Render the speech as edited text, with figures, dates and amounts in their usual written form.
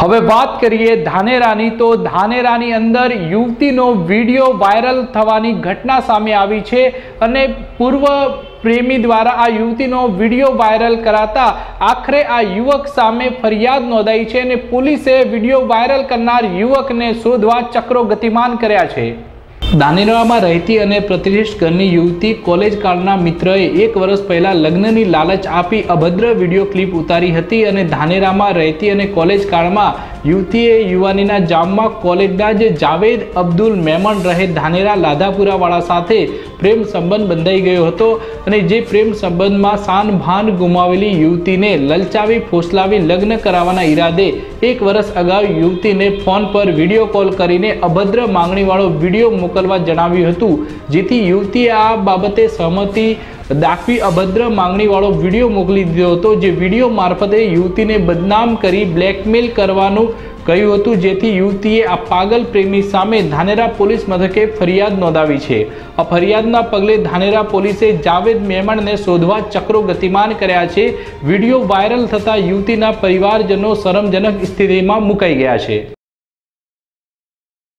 હવે વાત કરીએ ધાનેરાની, તો ધાનેરાની અંદર યુવતીનો વિડીયો વાયરલ થવાની ઘટના સામે આવી છે અને પૂર્વ પ્રેમી દ્વારા આ યુવતીનો વિડીયો વાયરલ કરાતા આખરે આ યુવક સામે ફરિયાદ નોંધાઈ છે અને પોલીસે વિડીયો વાયરલ કરનાર યુવકને શોધવા ચક્રો ગતિમાન કર્યા છે। ધાનેરામાં રહેતી અને પ્રતિષ્ઠિત ઘરની યુવતી કોલેજ કાળના મિત્રએ 1 વર્ષ પહેલા લગ્નની લાલચ આપી અભદ્ર વિડીયો ક્લિપ ઉતારી હતી અને ધાનેરામાં રહેતી અને કોલેજ કાળમાં યુવતીએ યુવાનીના જામમાં કોલેજના જ જાવેદ અબ્દુલ મેમણ રહે ધાનેરા લાધાપુરાવાળા સાથે પ્રેમ સંબંધ બંધાઈ ગયો હતો અને જે પ્રેમ સંબંધમાં શાન ભાન ગુમાવેલી યુવતીને લલચાવી ફોસલાવી લગ્ન કરાવવાના ઈરાદે 1 વર્ષ અગાઉ યુવતીને ફોન પર વિડીયો કોલ કરીને અભદ્ર માંગણીવાળો વિડીયો મોકલવા જણાવ્યું હતું, જેથી યુવતીએ આ બાબતે સહમતિ દાખવી અભદ્ર માંગણીવાળો વિડીયો મોકલી દીધો હતો। જે વિડીયો મારફતે યુવતીને બદનામ કરી બ્લેકમેલ કરવાનું કહ્યું હતું, જેથી યુવતીએ આ પાગલ પ્રેમી સામે ધાનેરા પોલીસ મથકે ફરિયાદ નોંધાવી છે। આ ફરિયાદના પગલે ધાનેરા પોલીસે જાવેદ મેમણને શોધવા ચક્રો ગતિમાન કર્યા છે। વિડીયો વાયરલ થતા યુવતીના પરિવારજનો શરમજનક સ્થિતિમાં મુકાઈ ગયા છે।